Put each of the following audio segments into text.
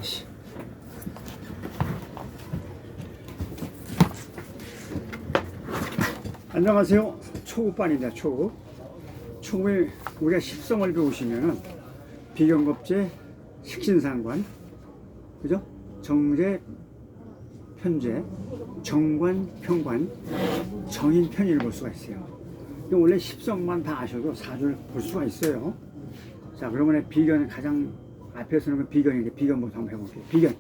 다시. 안녕하세요. 초급반입니다. 초급에 우리가 십성을 배우시면은 비견겁제, 식신상관, 그죠? 정제, 편제, 정관, 편관, 정인, 편인을 볼 수가 있어요. 근데 원래 십성만 다 아셔도 사주를 볼 수가 있어요. 자, 그러면 비견 가장 앞에 서는 비견인데 비견부터 한번 해볼게요. 비견.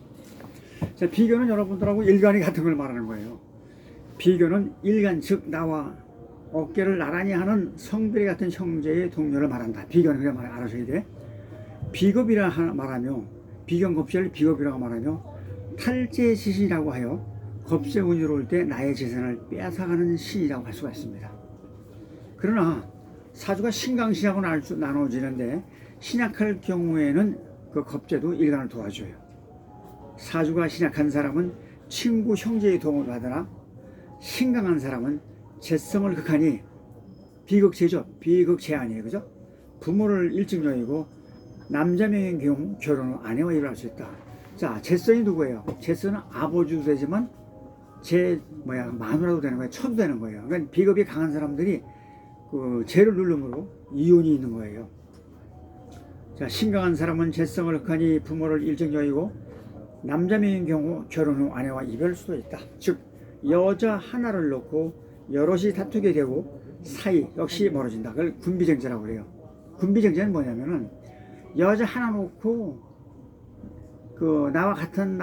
자, 비견은 여러분들하고 일간이 같은 걸 말하는 거예요. 비견은 일간, 즉 나와 어깨를 나란히 하는 성비례 같은 형제의 동료를 말한다. 비견은 그래 알아셔야 돼. 비겁이라 말하며 비견겁제를 비겁이라고 말하며 탈제시신이라고 하여 겁세운이 들어올 때 나의 재산을 빼앗아가는 신이라고 할 수가 있습니다. 그러나 사주가 신강신하고 나눠지는데 신약할 경우에는 그 겁제도 일간을 도와줘요. 사주가 신약한 사람은 친구 형제의 도움을 받으나 신강한 사람은 재성을 극하니 비극제죠. 비극제 아니에요. 그죠? 부모를 일찍 여의고 남자명인 경우 결혼 후 아내와 일을 할 수 있다. 자, 재성이 누구예요? 재성은 아버지도 되지만 마누라도 되는 거예요. 처도 되는 거예요. 그러니까 비겁이 강한 사람들이 그 재를 누름으로 이혼이 있는 거예요. 자, 신강한 사람은 재성을 극하니 부모를 일찍 여의고 남자명인 경우 결혼 후 아내와 이별할 수도 있다. 즉 여자 하나를 놓고 여럿이 다투게 되고 사이 역시 멀어진다. 그걸 군비정제라고 그래요. 군비정제는 뭐냐면은 여자 하나 놓고 그 나와 같은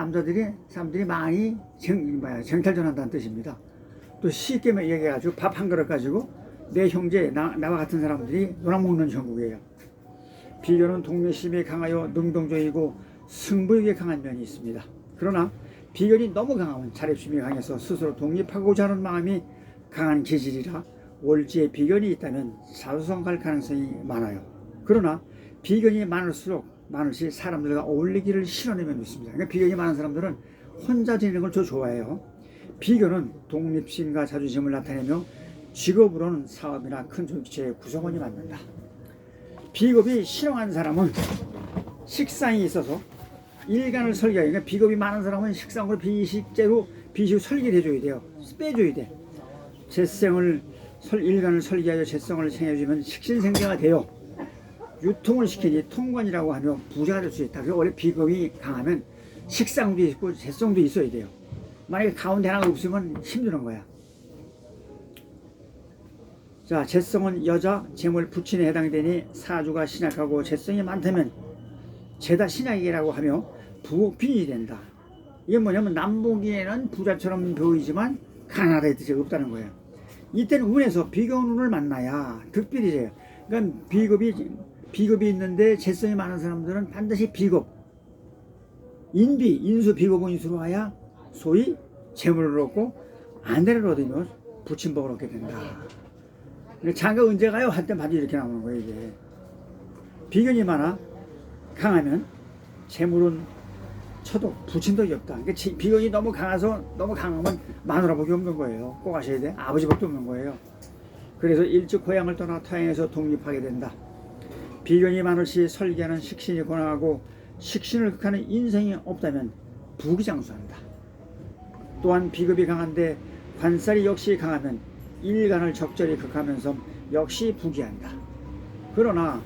사람들이 많이 정탈전한다는 뜻입니다. 또 쉽게 얘기해가지고 밥 한 그릇 가지고 내 형제 나와 같은 사람들이 놀아먹는 형국이에요. 비견은 독려심이 강하여 능동적이고 승부욕에 강한 면이 있습니다. 그러나 비견이 너무 강하면 자립심이 강해서 스스로 독립하고자 하는 마음이 강한 기질이라 월지에 비견이 있다면 사수성 갈 가능성이 많아요. 그러나 비견이 많을수록 사람들과 어울리기를 싫어하는 면이 있습니다. 그러니까 비견이 많은 사람들은 혼자 지내는 걸 더 좋아해요. 비견은 독립심과 자존심을 나타내며 직업으로는 사업이나 큰 조직체의 구성원이 맡는다. 비겁이 실용한 사람은 식상이 있어서 일간을 설계하고, 그러니까 비겁이 많은 사람은 식상으로 비식으로 설계를 해줘야 돼요. 빼줘야 돼. 일간을 설계하여 재성을 생해주면 식신생계가 되어 유통을 시키니 통관이라고 하며 부자가 될 수 있다. 그래서 원래 비겁이 강하면 식상도 있고 재성도 있어야 돼요. 만약에 가운데 하나가 없으면 힘드는 거야. 자, 재성은 여자, 재물, 부친에 해당되니 사주가 신약하고 재성이 많다면 죄다 신약이라고 하며 부옥빈이 된다. 이게 뭐냐면 남보기에는 부자처럼 보이지만 가난하다의 뜻이 없다는 거예요. 이때는 운에서 비견운을 만나야 득필이 돼요. 그러니까 비겁이 있는데 재성이 많은 사람들은 반드시 인수 비겁운이 들어와야 소위 재물을 얻고 아내를 얻으며 부친복을 얻게 된다. 장가 언제 가요? 할 때 반드시 이렇게 나오는 거예요. 이게 비견이 많아 강하면 재물은 쳐도 부친덕이 없다. 그러니까 비견이 너무 강하면 마누라복이 없는 거예요. 꼭 아셔야 돼. 아버지복도 없는 거예요. 그래서 일찍 고향을 떠나 타향에서 독립하게 된다. 비견이 많을시 설계하는 식신이 권하고 식신을 극하는 인생이 없다면 부귀장수한다. 또한 비겁이 강한데 관살이 역시 강하면 일간을 적절히 극하면서 역시 부귀한다. 그러나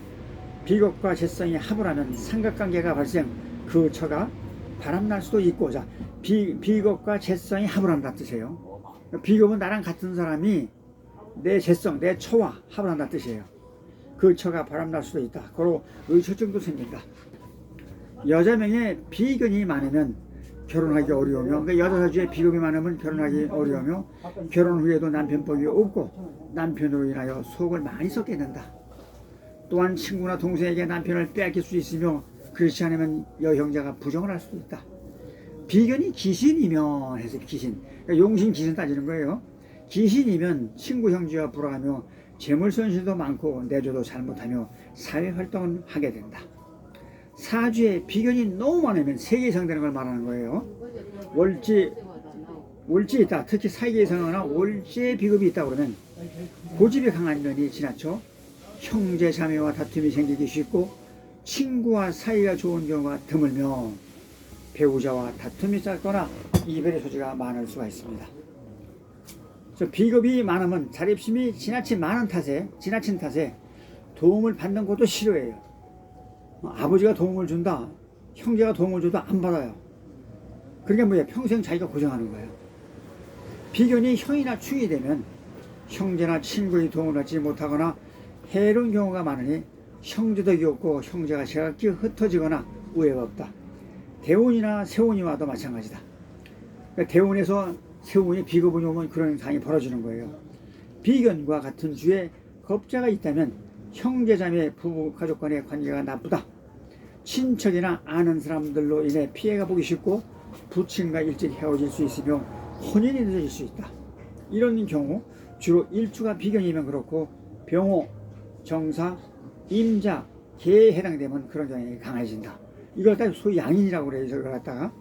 비겁과 재성이 합을 하면 삼각관계가 발생, 그 처가 바람날 수도 있고, 자, 비겁과 재성이 합을 한다는 뜻이에요. 비겁은 나랑 같은 사람이 내 재성, 내 처와 합을 한다는 뜻이에요. 그 처가 바람날 수도 있다. 그리고 의처증도 생긴다. 여자명에 비견이 많으면 결혼하기 어려우며, 그러니까 여자 사주에 비겁이 많으면 결혼하기 어려우며 결혼 후에도 남편복이 없고 남편으로 인하여 속을 많이 썩게 된다. 또한 친구나 동생에게 남편을 빼앗길 수 있으며 그렇지 않으면 여형제가 부정을 할 수도 있다. 비견이 귀신이면 해서 귀신, 그러니까 용신 귀신 따지는 거예요. 귀신이면 친구 형제와 불화하며 재물손실도 많고 내조도 잘못하며 사회활동을 하게 된다. 사주에 비견이 너무 많으면 세계 이상 되는 걸 말하는 거예요. 월지 있다. 특히 사계 이상이나 월지에 비급이 있다 그러면 고집이 강한 면이 지나쳐 형제 자매와 다툼이 생기기 쉽고 친구와 사이가 좋은 경우가 드물며 배우자와 다툼이 짧거나 이별의 소지가 많을 수가 있습니다. 비겁이 많으면 자립심이 지나친 탓에 도움을 받는 것도 싫어해요. 아버지가 도움을 준다, 형제가 도움을 줘도 안 받아요. 그러니까 뭐예요? 평생 자기가 고생하는 거예요. 비견이 형이나 충이 되면 형제나 친구의 도움을 받지 못하거나 해로운 경우가 많으니 형제도 귀엽고 형제가 제각기 흩어지거나 우애가 없다. 대운이나 세운이 와도 마찬가지다. 그러니까 대운에서 세운이 비겁운이 오면 그런 상황이 벌어지는 거예요. 비견과 같은 주에 겁자가 있다면 형제자매 부부 가족 간의 관계가 나쁘다. 친척이나 아는 사람들로 인해 피해가 보기 쉽고 부친과 일찍 헤어질 수 있으며 혼인이 늦어질 수 있다. 이런 경우 주로 일주가 비견이면 그렇고 병호, 정사, 임자, 개에 해당되면 그런 경향이 강해진다. 이걸 다 소위 양인이라고 그래요. 이걸 갖다가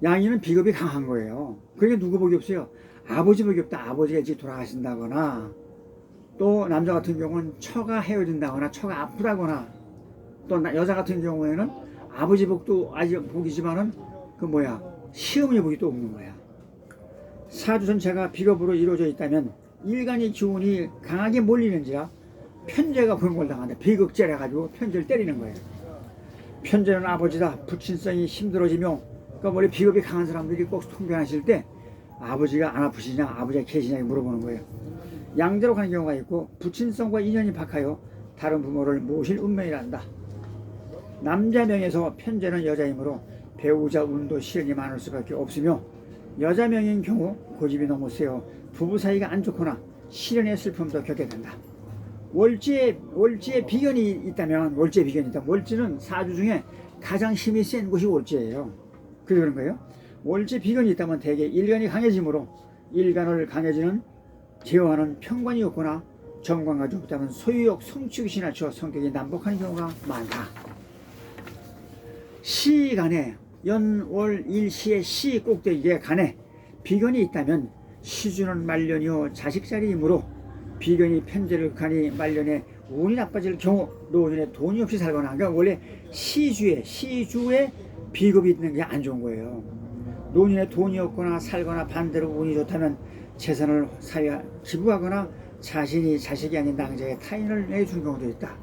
양인은 비겁이 강한 거예요. 그러니까 누구 복이 없어요? 아버지 복이 없다. 아버지가 일찍 돌아가신다거나 또 남자 같은 경우는 처가 헤어진다거나 처가 아프다거나 또 여자 같은 경우에는 아버지 복도 아직 복이지만은 시어머니 복이 또 없는 거야. 사주 전체가 비겁으로 이루어져 있다면 일간의 기운이 강하게 몰리는지라 편제가 공골당한다. 비극제라 가지고 편제를 때리는 거예요. 편제는 아버지다. 부친성이 힘들어지며 그러니까 원래 비겁이 강한 사람들이 꼭 통변하실 때 아버지가 안 아프시냐 아버지가 계시냐 물어보는 거예요. 양자로 가는 경우가 있고 부친성과 인연이 박하여 다른 부모를 모실 운명이란다. 남자명에서 편제는 여자이므로 배우자 운도 시련이 많을 수밖에 없으며 여자명인 경우 고집이 너무 세어 부부 사이가 안 좋거나 시련의 슬픔도 겪게 된다. 월지에 비견이 있다면 월지는 사주 중에 가장 힘이 센 곳이 월지예요. 그래서 그런 거예요. 월지 비견이 있다면 대개 일간이 강해지므로 일간을 강해지는 제어하는 편관이 없거나 정관과 없다면 소유욕, 성취욕이 지나쳐 성격이 난폭한 경우가 많다. 시간에 연월 일시의 시 꼭대기에 간에 비견이 있다면 시주는 말년이요 자식자리이므로 비견이 편제를 가니 말년에 운이 나빠질 경우 노년에 돈이 없이 살거나 그러니까 원래 시주에 비겁이 있는 게 안 좋은 거예요. 노년에 돈이 없거나 살거나 반대로 운이 좋다면 재산을 사회에 기부하거나 자식이 아닌 낭자에 타인을 내준 경우도 있다.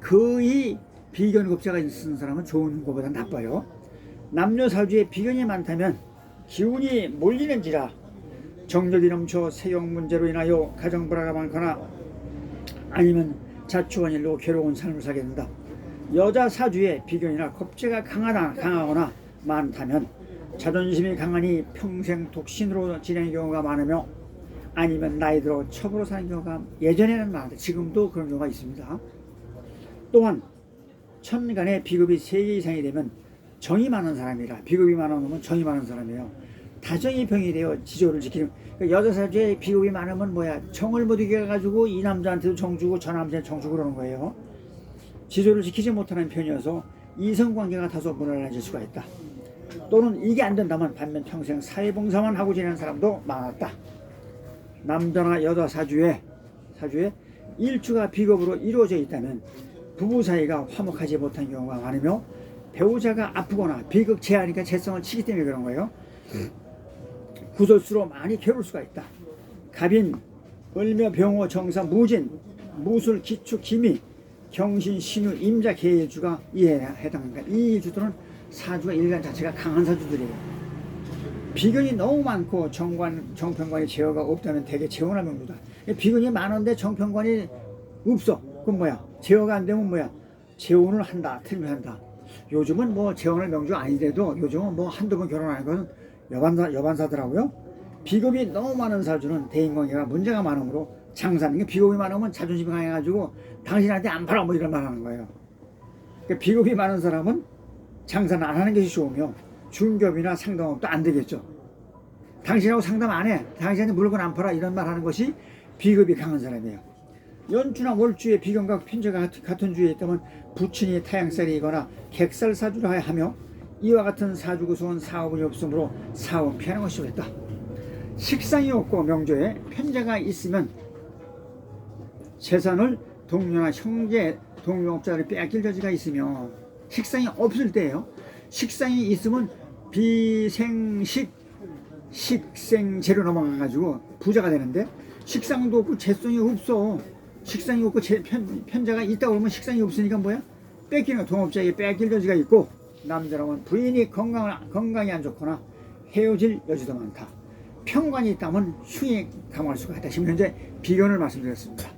거의 비견급자가 있는 사람은 좋은 것보다 나빠요. 남녀 사주에 비견이 많다면 기운이 몰리는지라 정력이 넘쳐 세경 문제로 인하여 가정불화가 많거나 아니면 자초한일로 괴로운 삶을 살게 된다. 여자 사주에 비견이나 겁재가 강하거나 많다면 자존심이 강하니 평생 독신으로 지내는 경우가 많으며 아니면 나이 들어 첩으로 사는 경우가 예전에는 많은데 지금도 그런 경우가 있습니다. 또한 천간에 비급이 3개 이상이 되면 정이 많은 사람이라 비급이 많으면 정이 많은 사람이에요. 다정이 병이 되어 지조를 지키는 그러니까 여자 사주에 비급이 많으면 정을 못 이겨가지고 이 남자한테도 정 주고 저 남자한테 정 주고 그러는 거예요. 지조를 지키지 못하는 편이어서 이성관계가 다소 무난해질 수가 있다. 또는 이게 안 된다면 반면 평생 사회봉사만 하고 지내는 사람도 많았다. 남자나 여자 사주에 일주가 비겁으로 이루어져 있다면 부부 사이가 화목하지 못한 경우가 많으며 배우자가 아프거나 비극 제하니까 재성을 치기 때문에 그런 거예요. 구설수로 많이 괴로울 수가 있다. 갑인, 을묘, 병호, 정사, 무진, 무술, 기축, 기미, 경신, 신유, 임자, 계일주가 이에 해당합니다. 이 일주들은 사주가 일간 자체가 강한 사주들이에요. 비견이 너무 많고 정편관이 제어가 없다면 대개 재혼할 명주다. 비견이 많은데 정편관이 없어. 그럼 제어가 안 되면 재혼을 한다. 틀면 한다. 요즘은 재혼할 명주 아니더라도 요즘은 한두 번 결혼하는 건 여반사더라고요. 비겁이 너무 많은 사주는 대인관계가 문제가 많으므로 장사하는 게 비겁이 많으면 자존심이 강해가지고 당신한테 안 팔아 이런 말 하는 거예요. 그러니까 비겁이 많은 사람은 장사는 안 하는 것이 좋으며 중개업이나 상담업도 안 되겠죠. 당신하고 상담 안 해. 당신한테 물건 안 팔아. 이런 말 하는 것이 비겁이 강한 사람이에요. 연주나 월주에 비견과 편제가 같은 주에 있다면 부친이 타양살이거나 객살 사주라 하며 이와 같은 사주 구성은 사업이 없으므로 사업 피하는 것이 좋겠다. 식상이 없고 명조에 편제가 있으면 재산을 동료나 형제, 동료업자를 빼앗길 여지가 있으며 식상이 없을 때예요. 식상이 있으면 비생식 식생제로 넘어가가지고 부자가 되는데 식상도 없고 재성이 없어. 식상이 없고 편자가 있다고 그러면 식상이 없으니까 뭐야? 뺏기는 동업자에게 뺏길 여지가 있고 남자라면 부인이 건강이 안 좋거나 헤어질 여지도 많다. 평관이 있다면 흉에 감할 수가 있다. 지금 현재 비견을 말씀드렸습니다.